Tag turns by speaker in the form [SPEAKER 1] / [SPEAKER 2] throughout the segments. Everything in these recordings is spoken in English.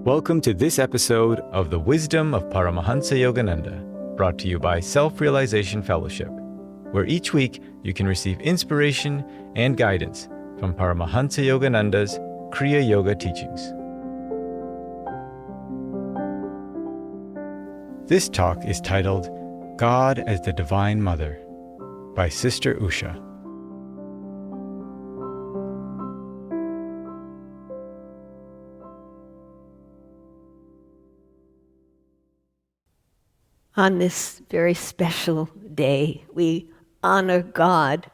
[SPEAKER 1] Welcome to this episode of The Wisdom of Paramahansa Yogananda, brought to you by Self-Realization Fellowship, where each week you can receive inspiration and guidance from Paramahansa Yogananda's Kriya Yoga teachings. This talk is titled God as the Divine Mother by Sister Usha.
[SPEAKER 2] On this very special day, we honor God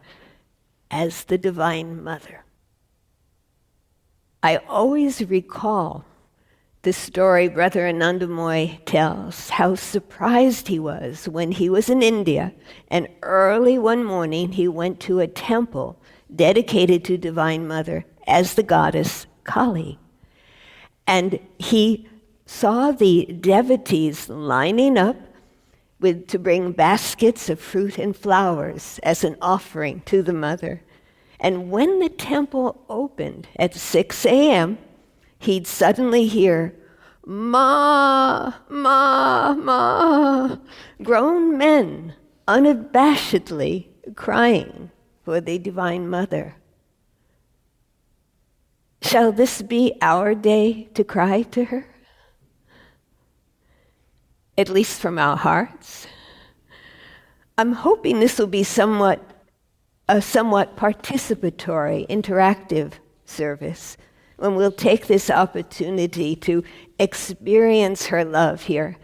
[SPEAKER 2] as the Divine Mother. I always recall the story Brother Anandamoy tells, how surprised he was when he was in India, and early one morning he went to a temple dedicated to Divine Mother as the goddess Kali. And he saw the devotees lining up to bring baskets of fruit and flowers as an offering to the mother. And when the temple opened at 6 a.m., he'd suddenly hear, "Ma, ma, ma," grown men unabashedly crying for the Divine Mother. Shall this be our day to cry to her? At least from our hearts. I'm hoping this will be a somewhat participatory, interactive service, when we'll take this opportunity to experience her love here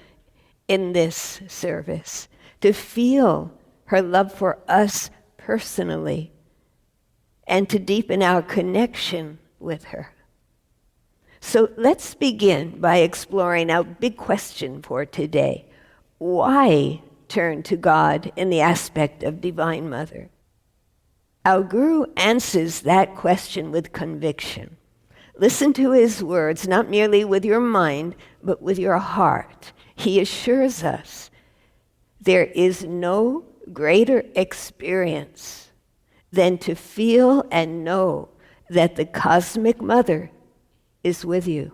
[SPEAKER 2] in this service, to feel her love for us personally, and to deepen our connection with her. So let's begin by exploring our big question for today. Why turn to God in the aspect of Divine Mother? Our Guru answers that question with conviction. Listen to his words, not merely with your mind, but with your heart. He assures us there is no greater experience than to feel and know that the Cosmic Mother is with you.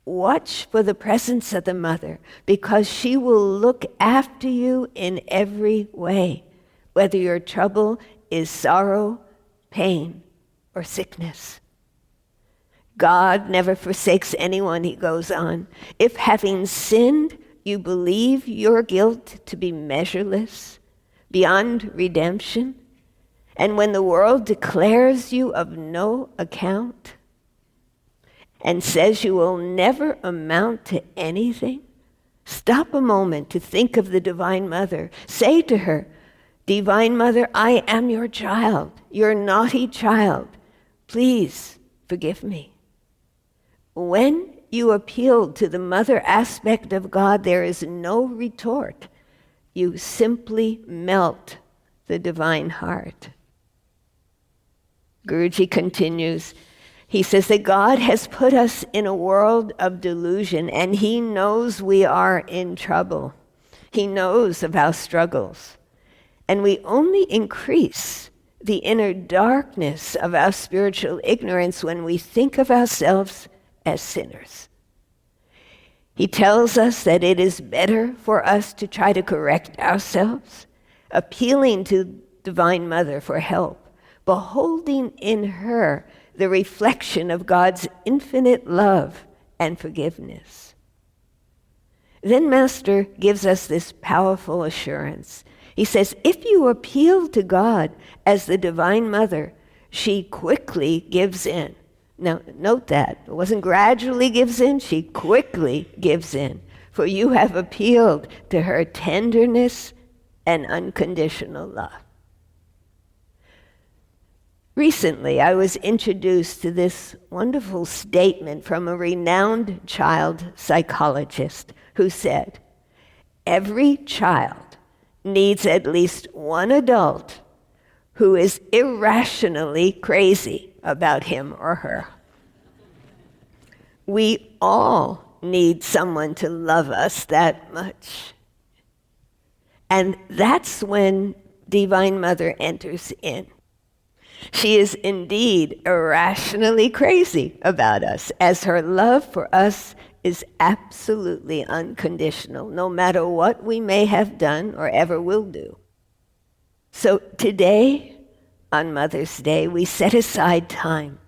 [SPEAKER 2] Watch for the presence of the Mother, because she will look after you in every way, whether your trouble is sorrow, pain, or sickness. God never forsakes anyone, he goes on. If having sinned, you believe your guilt to be measureless, beyond redemption, and when the world declares you of no account, and says you will never amount to anything, stop a moment to think of the Divine Mother. Say to her, "Divine Mother, I am your child, your naughty child. Please forgive me." When you appeal to the mother aspect of God, there is no retort. You simply melt the divine heart. Guruji continues, he says that God has put us in a world of delusion, and he knows we are in trouble. He knows of our struggles. And we only increase the inner darkness of our spiritual ignorance when we think of ourselves as sinners. He tells us that it is better for us to try to correct ourselves, appealing to Divine Mother for help, beholding in her the reflection of God's infinite love and forgiveness. Then Master gives us this powerful assurance. He says, if you appeal to God as the Divine Mother, she quickly gives in. Now, note that. It wasn't gradually gives in, she quickly gives in. For you have appealed to her tenderness and unconditional love. Recently, I was introduced to this wonderful statement from a renowned child psychologist who said, every child needs at least one adult who is irrationally crazy about him or her. We all need someone to love us that much. And that's when Divine Mother enters in. She is indeed irrationally crazy about us, as her love for us is absolutely unconditional, no matter what we may have done or ever will do. So today, on Mother's Day, we set aside time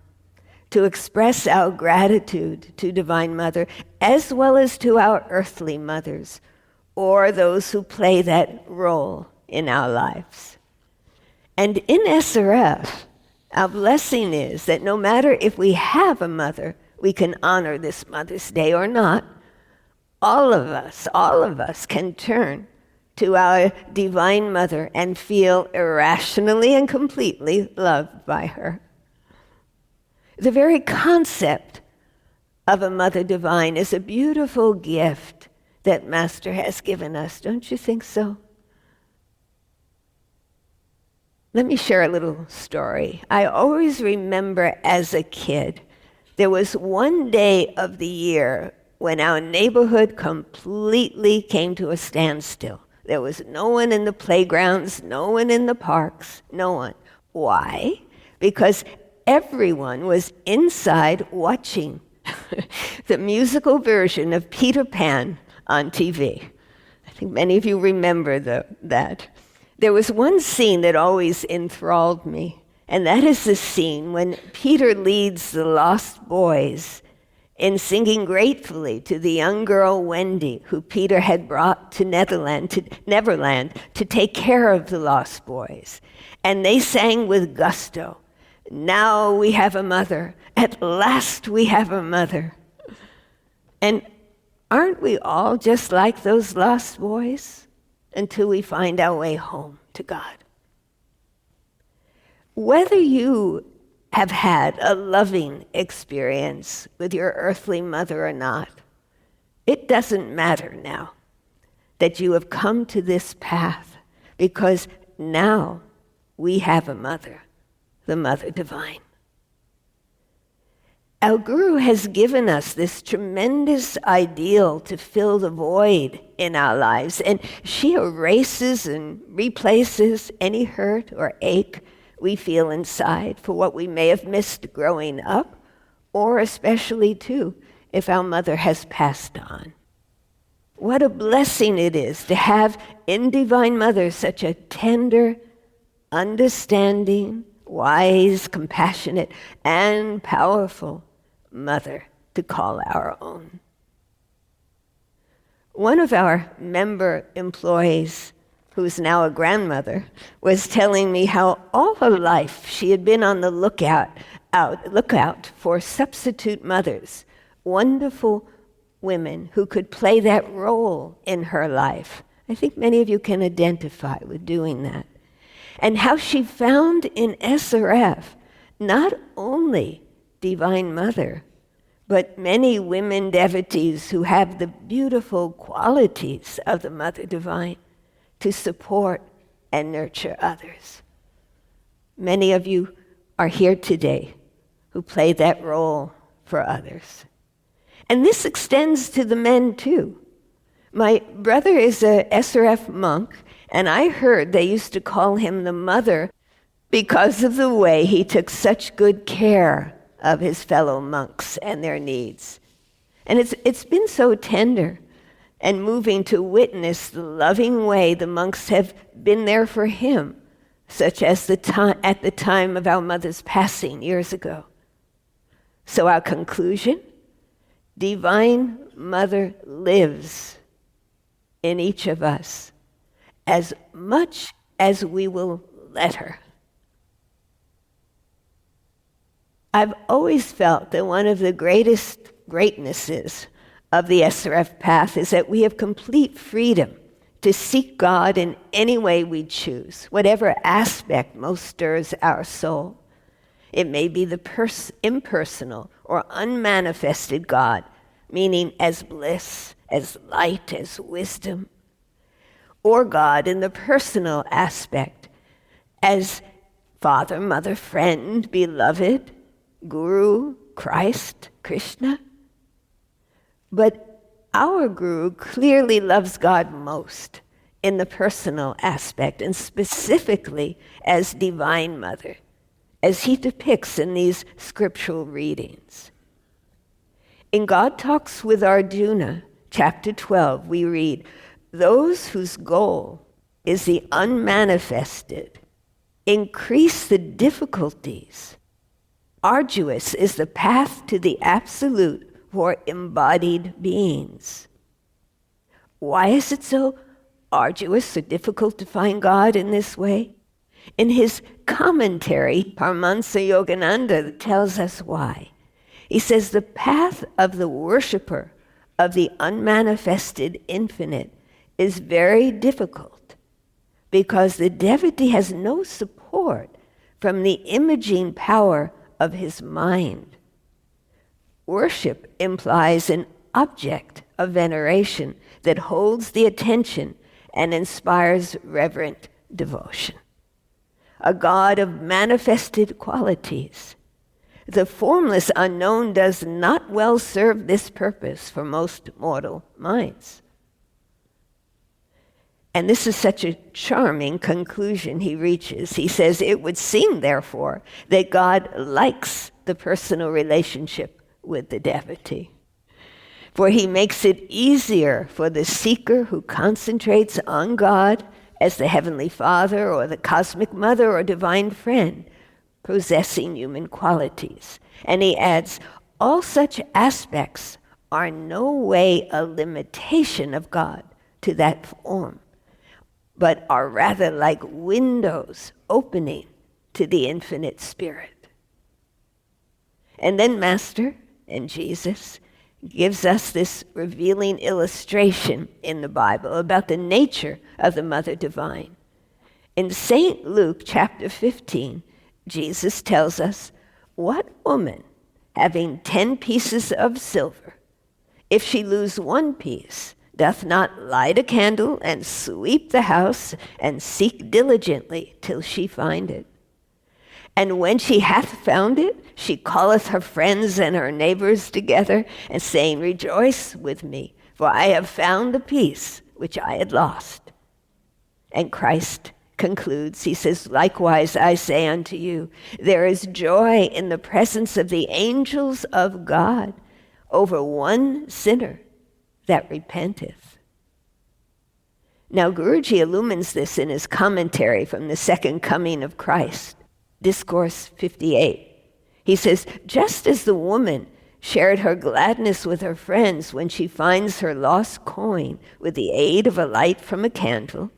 [SPEAKER 2] to express our gratitude to Divine Mother, as well as to our earthly mothers, or those who play that role in our lives. And in SRF, our blessing is that no matter if we have a mother, we can honor this Mother's Day or not. All of us can turn to our Divine Mother and feel irrationally and completely loved by her. The very concept of a Mother Divine is a beautiful gift that Master has given us. Don't you think so? Let me share a little story. I always remember as a kid, there was one day of the year when our neighborhood completely came to a standstill. There was no one in the playgrounds, no one in the parks, no one. Why? Because everyone was inside watching the musical version of Peter Pan on TV. I think many of you remember that. There was one scene that always enthralled me, and that is the scene when Peter leads the lost boys in singing gratefully to the young girl Wendy, who Peter had brought to Neverland to take care of the lost boys. And they sang with gusto, "Now we have a mother. At last we have a mother." And aren't we all just like those lost boys until we find our way home to God? Whether you have had a loving experience with your earthly mother or not, it doesn't matter now that you have come to this path, because now we have a mother, the Mother Divine. Our Guru has given us this tremendous ideal to fill the void in our lives, and she erases and replaces any hurt or ache we feel inside for what we may have missed growing up, or especially, too, if our mother has passed on. What a blessing it is to have in Divine Mother such a tender, understanding, wise, compassionate, and powerful mother to call our own. One of our member employees, who's now a grandmother, was telling me how all her life she had been on the lookout for substitute mothers, wonderful women who could play that role in her life. I think many of you can identify with doing that. And how she found in SRF not only Divine Mother, but many women devotees who have the beautiful qualities of the Mother Divine to support and nurture others. Many of you are here today who play that role for others. And this extends to the men too. My brother is a SRF monk, and I heard they used to call him the Mother because of the way he took such good care of his fellow monks and their needs. And it's been so tender and moving to witness the loving way the monks have been there for him, such as at the time of our mother's passing years ago. So our conclusion, Divine Mother lives in each of us as much as we will let her. I've always felt that one of the greatest greatnesses of the SRF path is that we have complete freedom to seek God in any way we choose, whatever aspect most stirs our soul. It may be the impersonal or unmanifested God, meaning as bliss, as light, as wisdom, or God in the personal aspect, as Father, Mother, Friend, Beloved, Guru, Christ, Krishna. But our Guru clearly loves God most in the personal aspect, and specifically as Divine Mother, as he depicts in these scriptural readings. In God Talks with Arjuna, chapter 12, we read, "Those whose goal is the unmanifested increase the difficulties. Arduous is the path to the absolute for embodied beings." Why is it so arduous or difficult to find God in this way? In his commentary, Paramahansa Yogananda tells us why. He says the path of the worshiper of the unmanifested infinite is very difficult because the devotee has no support from the imaging power of his mind. Worship implies an object of veneration that holds the attention and inspires reverent devotion. A God of manifested qualities. The formless unknown does not well serve this purpose for most mortal minds. And this is such a charming conclusion he reaches. He says, it would seem, therefore, that God likes the personal relationship with the devotee. For he makes it easier for the seeker who concentrates on God as the Heavenly Father or the Cosmic Mother or Divine Friend, possessing human qualities. And he adds, all such aspects are no way a limitation of God to that form, but are rather like windows opening to the infinite spirit. And then Master and Jesus gives us this revealing illustration in the Bible about the nature of the Mother Divine. In St. Luke chapter 15, Jesus tells us, what woman, having 10 pieces of silver, if she lose one piece, doth not light a candle and sweep the house and seek diligently till she find it? And when she hath found it, she calleth her friends and her neighbors together, and saying, rejoice with me, for I have found the piece which I had lost. And Christ concludes, he says, likewise I say unto you, there is joy in the presence of the angels of God over one sinner that repenteth. Now Guruji illumines this in his commentary from the Second Coming of Christ, Discourse 58. He says, just as the woman shared her gladness with her friends when she finds her lost coin with the aid of a light from a candle,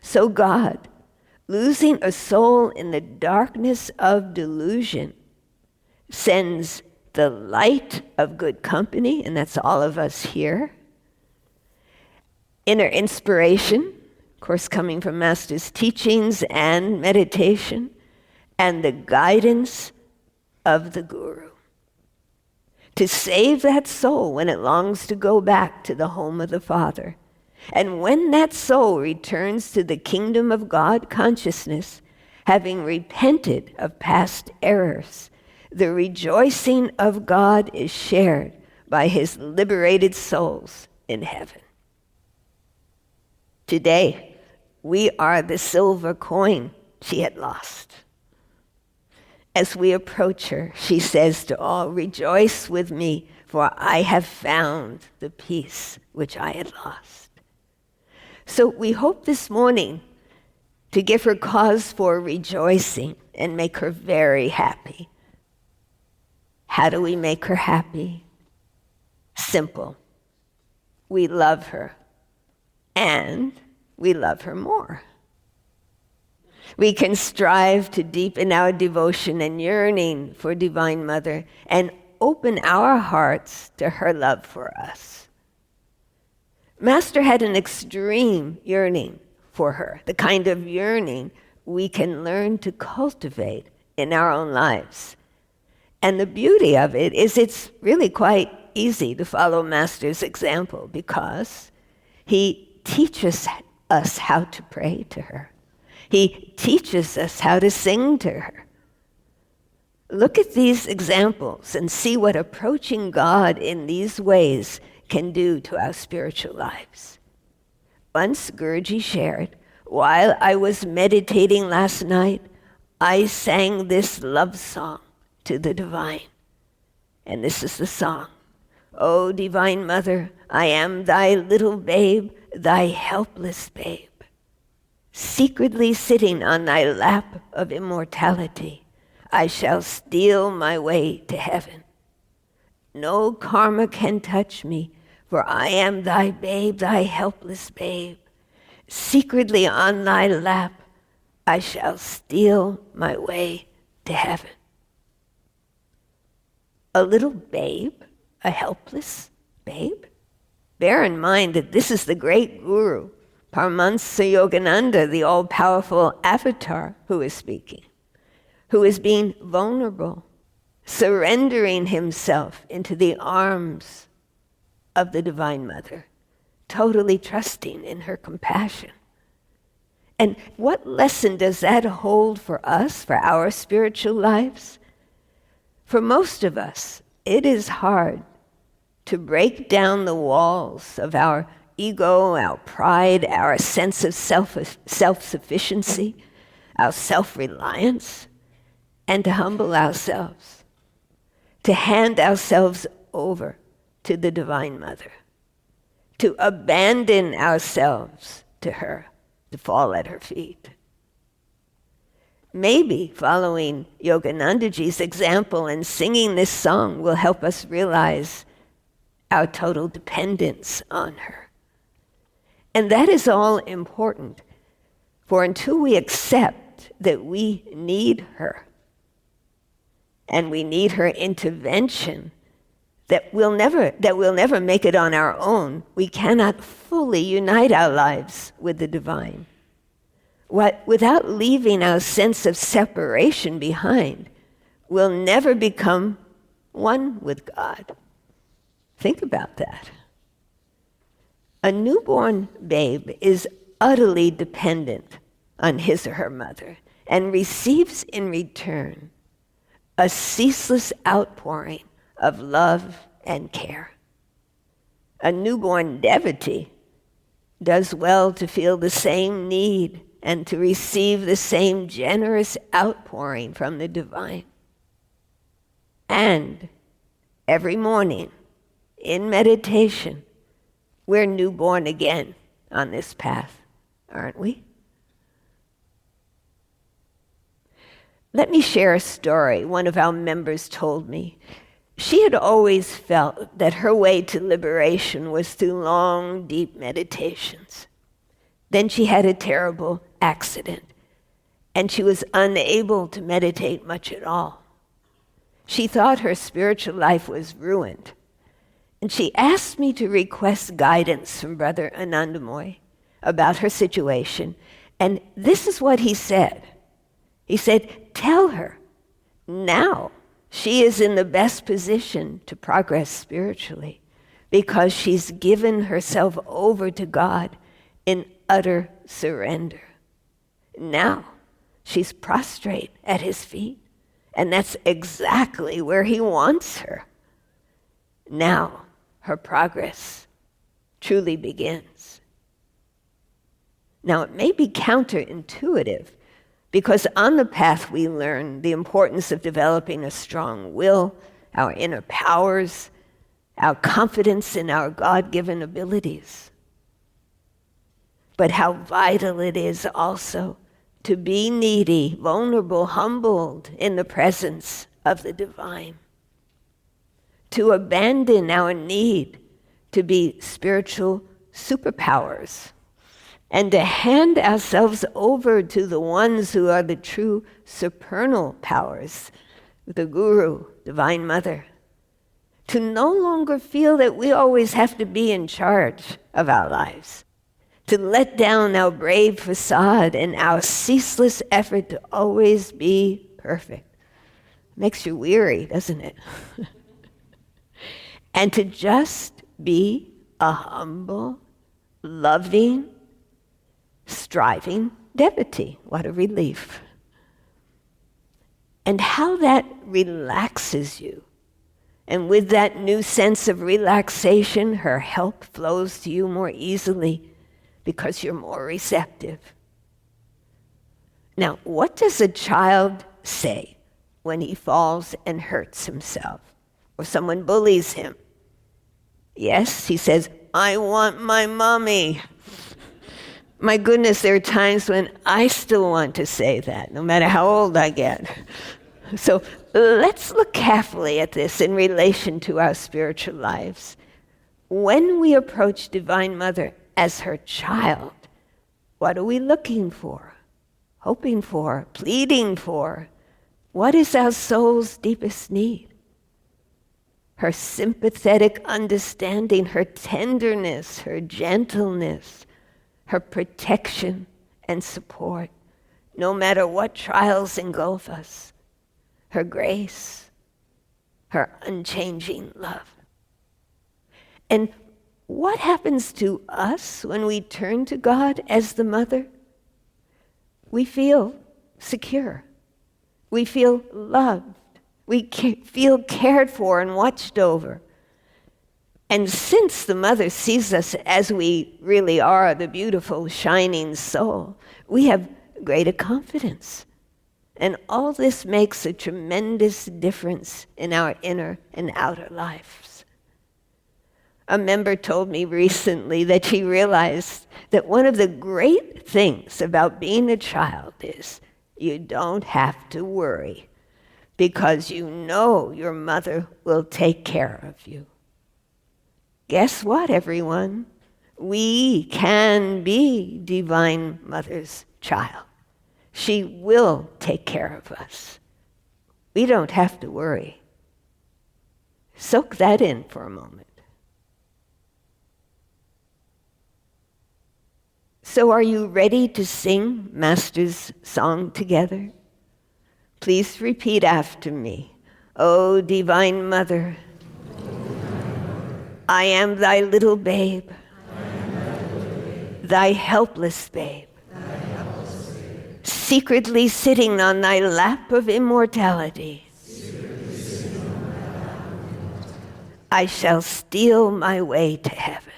[SPEAKER 2] so God, losing a soul in the darkness of delusion, sends the light of good company, and that's all of us here, inner inspiration, of course coming from Master's teachings and meditation, and the guidance of the Guru, to save that soul when it longs to go back to the home of the Father. And when that soul returns to the kingdom of God consciousness, having repented of past errors, the rejoicing of God is shared by his liberated souls in heaven. Today, we are the silver coin she had lost. As we approach her, she says to all, rejoice with me, for I have found the peace which I had lost. So we hope this morning to give her cause for rejoicing and make her very happy. How do we make her happy? Simple. We love her, and we love her more. We can strive to deepen our devotion and yearning for Divine Mother and open our hearts to her love for us. Master had an extreme yearning for her, the kind of yearning we can learn to cultivate in our own lives. And the beauty of it is it's really quite easy to follow Master's example because he teaches us how to pray to her. He teaches us how to sing to her. Look at these examples and see what approaching God in these ways can do to our spiritual lives. Once Guruji shared, while I was meditating last night, I sang this love song to the divine. And this is the song. O Divine Mother, I am thy little babe, thy helpless babe, secretly sitting on thy lap of immortality. I shall steal my way to heaven. No karma can touch me, for I am thy babe, thy helpless babe. Secretly on thy lap, I shall steal my way to heaven. A little babe, a helpless babe? Bear in mind that this is the great guru, Paramahansa Yogananda, the all-powerful avatar, who is speaking, who is being vulnerable, surrendering himself into the arms of the Divine Mother, totally trusting in her compassion. And what lesson does that hold for us, for our spiritual lives? For most of us, it is hard to break down the walls of our ego, our pride, our sense of self-sufficiency, our self-reliance, and to humble ourselves, to hand ourselves over to the Divine Mother, to abandon ourselves to her, to fall at her feet. Maybe following Yoganandaji's example and singing this song will help us realize our total dependence on her. And that is all important, for until we accept that we need her, and we need her intervention, that we'll never make it on our own, we cannot fully unite our lives with the divine. Without leaving our sense of separation behind, we'll never become one with God. Think about that. A newborn babe is utterly dependent on his or her mother and receives in return a ceaseless outpouring of love and care. A newborn devotee does well to feel the same need and to receive the same generous outpouring from the divine. And every morning, in meditation, we're newborn again on this path, aren't we? Let me share a story one of our members told me. She had always felt that her way to liberation was through long, deep meditations. Then she had a terrible accident, and she was unable to meditate much at all. She thought her spiritual life was ruined, and she asked me to request guidance from Brother Anandamoy about her situation, and this is what he said. He said, tell her now she is in the best position to progress spiritually because she's given herself over to God in utter surrender. Now she's prostrate at his feet, and that's exactly where he wants her. Now her progress truly begins. Now it may be counterintuitive, because on the path we learn the importance of developing a strong will, our inner powers, our confidence in our God-given abilities. But how vital it is also to be needy, vulnerable, humbled in the presence of the divine. To abandon our need to be spiritual superpowers, and to hand ourselves over to the ones who are the true supernal powers, the Guru, Divine Mother. To no longer feel that we always have to be in charge of our lives. To let down our brave facade and our ceaseless effort to always be perfect. Makes you weary, doesn't it? And to just be a humble, loving, striving devotee. What a relief. And how that relaxes you. And with that new sense of relaxation, her help flows to you more easily because you're more receptive. Now, what does a child say when he falls and hurts himself or someone bullies him? Yes, he says, "I want my mommy." My goodness, there are times when I still want to say that, no matter how old I get. So let's look carefully at this in relation to our spiritual lives. When we approach Divine Mother as her child, what are we looking for, hoping for, pleading for? What is our soul's deepest need? Her sympathetic understanding, her tenderness, her gentleness, her protection and support, no matter what trials engulf us, her grace, her unchanging love. And what happens to us when we turn to God as the mother? We feel secure. We feel loved. We feel cared for and watched over. And since the mother sees us as we really are, the beautiful, shining soul, we have greater confidence. And all this makes a tremendous difference in our inner and outer lives. A member told me recently that she realized that one of the great things about being a child is you don't have to worry, because you know your mother will take care of you. Guess what, everyone? We can be Divine Mother's child. She will take care of us. We don't have to worry. Soak that in for a moment. So are you ready to sing Master's song together? Please repeat after me. O Divine Mother, I am thy little babe, thy helpless babe, secretly sitting on thy lap of immortality. I shall steal my way to heaven.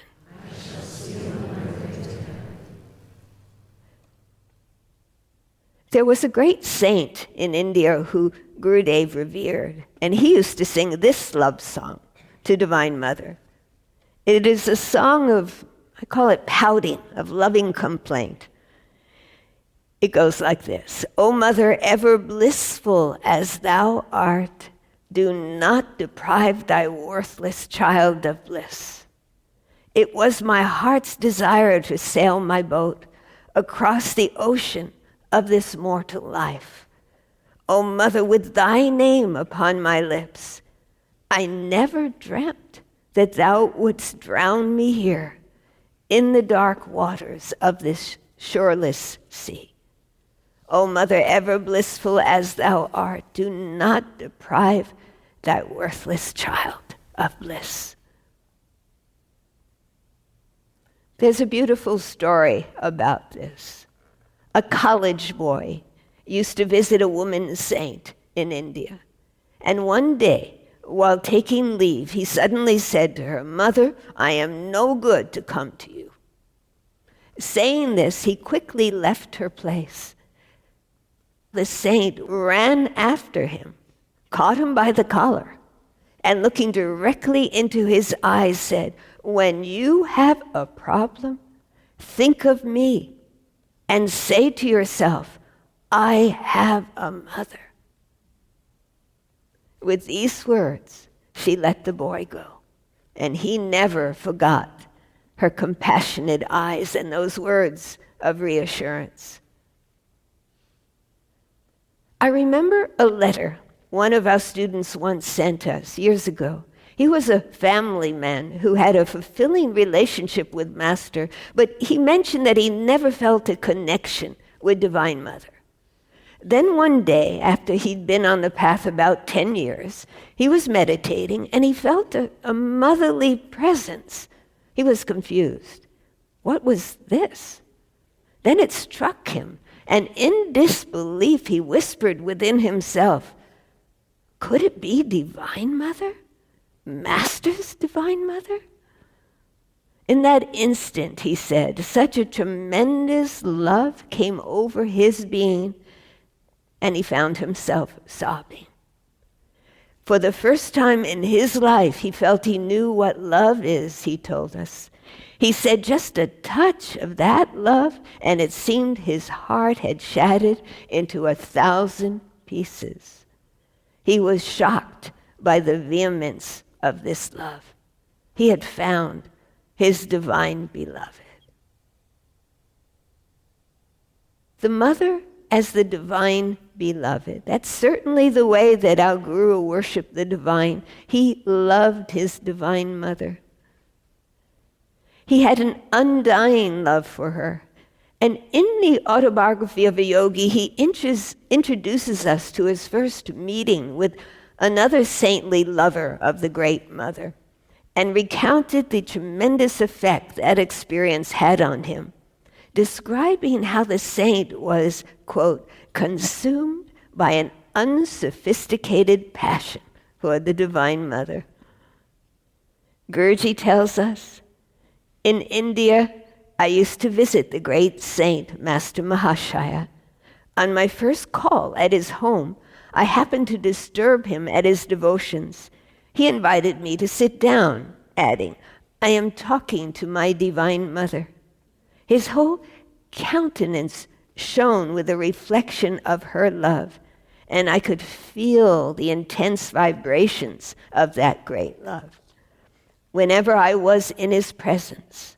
[SPEAKER 2] There was a great saint in India who Gurudev revered, and he used to sing this love song to Divine Mother. It is a song of, I call it pouting, of loving complaint. It goes like this. O Mother, ever blissful as thou art, do not deprive thy worthless child of bliss. It was my heart's desire to sail my boat across the ocean of this mortal life. O Mother, with thy name upon my lips, I never dreamt that thou wouldst drown me here in the dark waters of this shoreless sea. O Mother, ever blissful as thou art, do not deprive thy worthless child of bliss. There's a beautiful story about this. A college boy used to visit a woman saint in India. And one day, while taking leave, he suddenly said to her, "Mother, I am no good to come to you." Saying this, he quickly left her place. The saint ran after him, caught him by the collar, and looking directly into his eyes said, "When you have a problem, think of me and say to yourself, I have a mother." With these words, she let the boy go, and he never forgot her compassionate eyes and those words of reassurance. I remember a letter one of our students once sent us years ago. He was a family man who had a fulfilling relationship with Master, but he mentioned that he never felt a connection with Divine Mother. Then one day, after he'd been on the path about 10 years, he was meditating and he felt a motherly presence. He was confused. What was this? Then it struck him, and in disbelief he whispered within himself, "Could it be Divine Mother? Master's Divine Mother?" In that instant, he said, such a tremendous love came over his being and he found himself sobbing. For the first time in his life, he felt he knew what love is, he told us. He said just a touch of that love, and it seemed his heart had shattered into 1,000 pieces. He was shocked by the vehemence of this love. He had found his divine beloved. The mother as the divine beloved. That's certainly the way that our Guru worshiped the divine. He loved his divine mother. He had an undying love for her. And in the autobiography of a yogi, he introduces us to his first meeting with another saintly lover of the great mother, and recounted the tremendous effect that experience had on him, describing how the saint was, quote, consumed by an unsophisticated passion for the Divine Mother. Gurji tells us, in India, I used to visit the great saint, Master Mahashaya. On my first call at his home, I happened to disturb him at his devotions. He invited me to sit down, adding, I am talking to my Divine Mother. His whole countenance shone with a reflection of her love, and I could feel the intense vibrations of that great love. Whenever I was in his presence,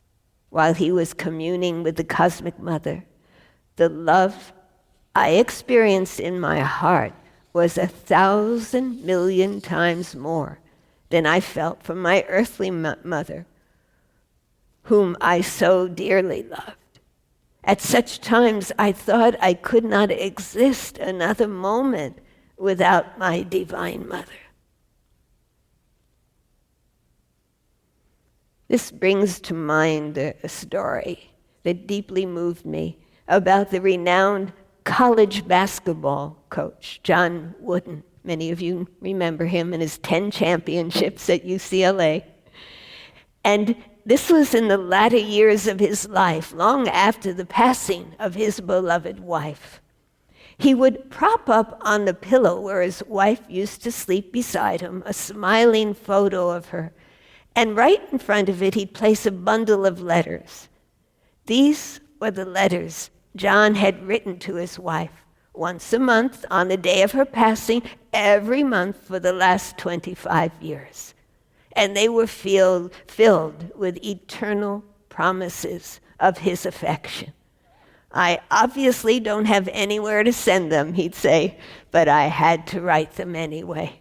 [SPEAKER 2] while he was communing with the Cosmic Mother, the love I experienced in my heart was 1,000 million times more than I felt from my earthly mother, whom I so dearly loved. At such times, I thought I could not exist another moment without my Divine Mother. This brings to mind a story that deeply moved me about the renowned college basketball coach, John Wooden. Many of you remember him and his 10 championships at UCLA. And this was in the latter years of his life, long after the passing of his beloved wife. He would prop up on the pillow where his wife used to sleep beside him, a smiling photo of her. And right in front of it, he'd place a bundle of letters. These were the letters John had written to his wife once a month on the day of her passing, every month for the last 25 years. And they were filled with eternal promises of his affection. I obviously don't have anywhere to send them, he'd say, but I had to write them anyway.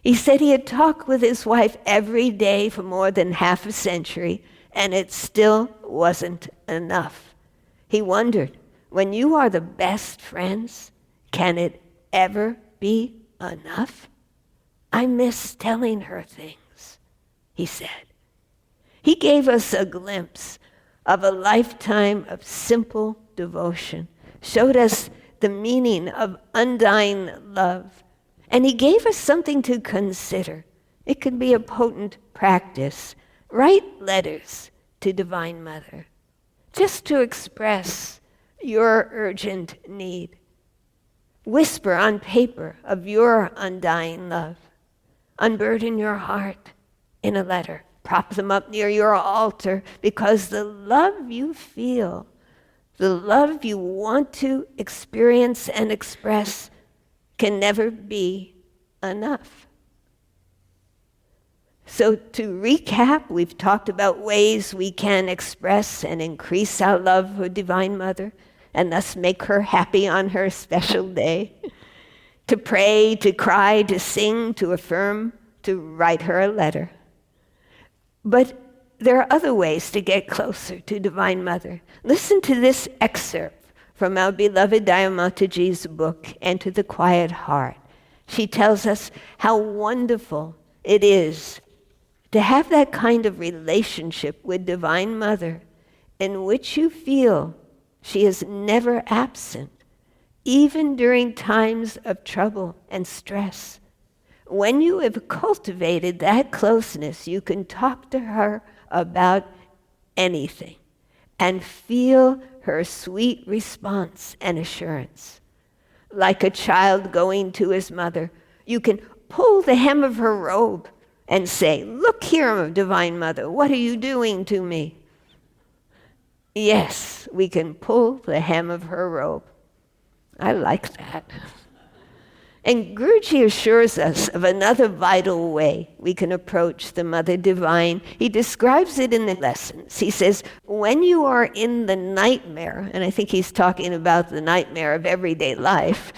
[SPEAKER 2] He said he had talked with his wife every day for more than half a century, and it still wasn't enough. He wondered, when you are the best friends, can it ever be enough? I miss telling her things, he said. He gave us a glimpse of a lifetime of simple devotion, showed us the meaning of undying love, and he gave us something to consider. It could be a potent practice. Write letters to Divine Mother, just to express your urgent need. Whisper on paper of your undying love. Unburden your heart in a letter. Prop them up near your altar, because the love you feel, the love you want to experience and express, can never be enough. So to recap, we've talked about ways we can express and increase our love for Divine Mother and thus make her happy on her special day. To pray, to cry, to sing, to affirm, to write her a letter. But there are other ways to get closer to Divine Mother. Listen to this excerpt from our beloved Dayamataji's book, Enter the Quiet Heart. She tells us how wonderful it is to have that kind of relationship with Divine Mother in which you feel she is never absent, even during times of trouble and stress. When you have cultivated that closeness, you can talk to her about anything and feel her sweet response and assurance. like a child going to his mother. You can pull the hem of her robe and say, "Look here, Divine Mother, what are you doing to me?" Yes, we can pull the hem of her robe. I like that. And Guruji assures us of another vital way we can approach the Mother Divine. He describes it in the lessons. He says, when you are in the nightmare, and I think he's talking about the nightmare of everyday life,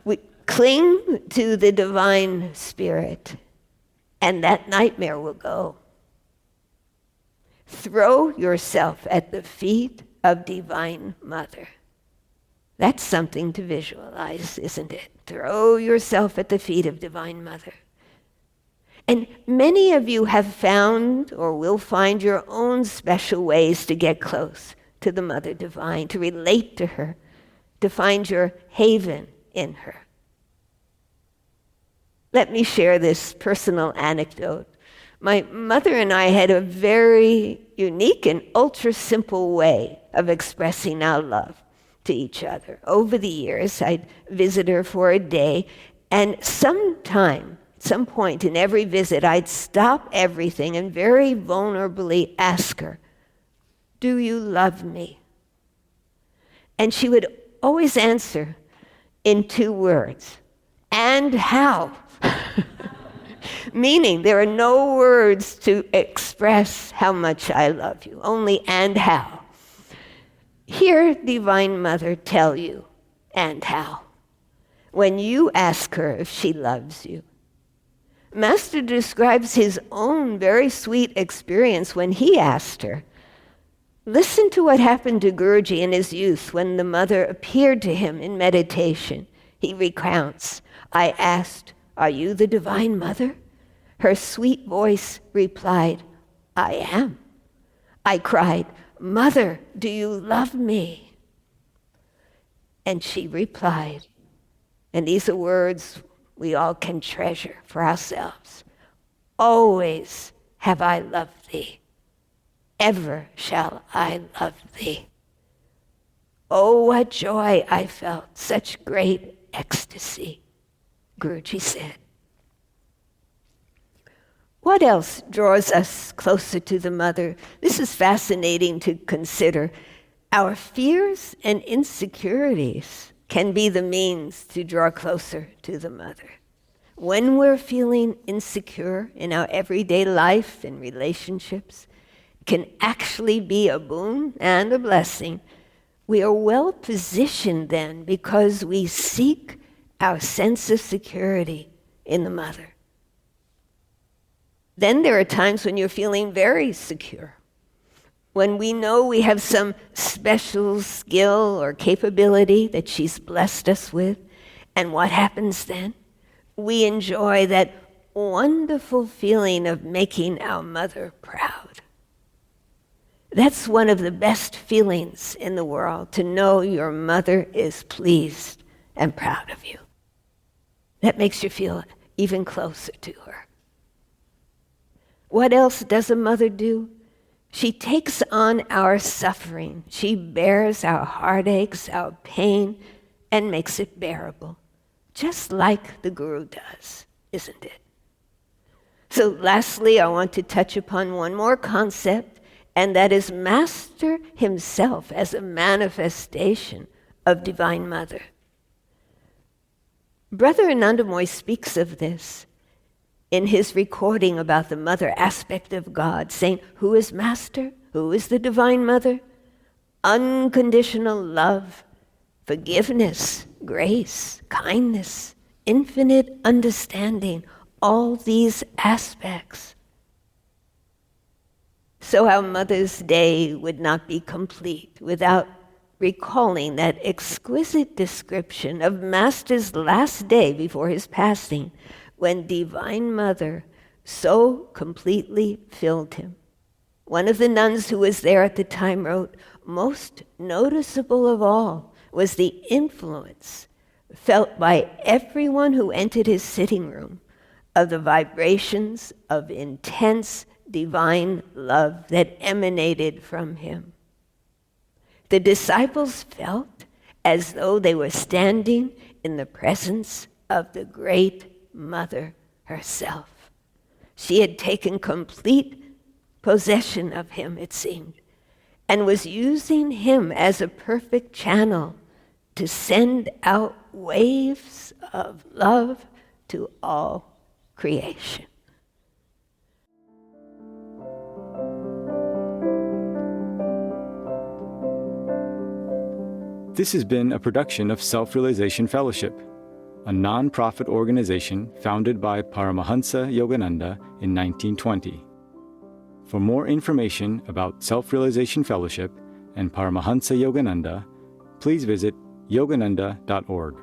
[SPEAKER 2] we cling to the Divine Spirit, and that nightmare will go. Throw yourself at the feet of Divine Mother. That's something to visualize, isn't it? Throw yourself at the feet of Divine Mother. And many of you have found or will find your own special ways to get close to the Mother Divine, to relate to her, to find your haven in her. Let me share this personal anecdote. My mother and I had a very unique and ultra-simple way of expressing our love to each other. Over the years, I'd visit her for a day, and some point in every visit, I'd stop everything and very vulnerably ask her, "Do you love me?" And she would always answer in 2 words, "And how?" Meaning there are no words to express how much I love you, only "and how." Hear Divine Mother tell you and how when you ask her if she loves you. Master describes his own very sweet experience when he asked her. Listen to what happened to Guruji in his youth when the Mother appeared to him in meditation. He recounts, "I asked, 'Are you the Divine Mother?' Her sweet voice replied, 'I am.' I cried, 'Mother, do you love me?' And she replied, and these are words we all can treasure for ourselves, 'Always have I loved thee. Ever shall I love thee.' Oh, what joy I felt, such great ecstasy," Guruji said. What else draws us closer to the Mother? This is fascinating to consider. Our fears and insecurities can be the means to draw closer to the Mother. When we're feeling insecure in our everyday life and relationships, it can actually be a boon and a blessing. We are well positioned then because we seek our sense of security in the Mother. Then there are times when you're feeling very secure, when we know we have some special skill or capability that she's blessed us with. And what happens then? We enjoy that wonderful feeling of making our Mother proud. That's one of the best feelings in the world, to know your Mother is pleased and proud of you. That makes you feel even closer to her. What else does a mother do? She takes on our suffering. She bears our heartaches, our pain, and makes it bearable, just like the Guru does, isn't it? So lastly, I want to touch upon one more concept, and that is Master himself as a manifestation of Divine Mother. Brother Anandamoy speaks of this in his recording about the Mother aspect of God, saying, who is Master? Who is the Divine Mother? Unconditional love, forgiveness, grace, kindness, infinite understanding, all these aspects. So our Mother's Day would not be complete without recalling that exquisite description of Master's last day before his passing, when Divine Mother so completely filled him. One of the nuns who was there at the time wrote, most noticeable of all was the influence felt by everyone who entered his sitting room of the vibrations of intense divine love that emanated from him. The disciples felt as though they were standing in the presence of the great Mother herself. She had taken complete possession of him, it seemed, and was using him as a perfect channel to send out waves of love to all creation.
[SPEAKER 1] This has been a production of Self-Realization Fellowship, a non-profit organization founded by Paramahansa Yogananda in 1920. For more information about Self-Realization Fellowship and Paramahansa Yogananda, please visit yogananda.org.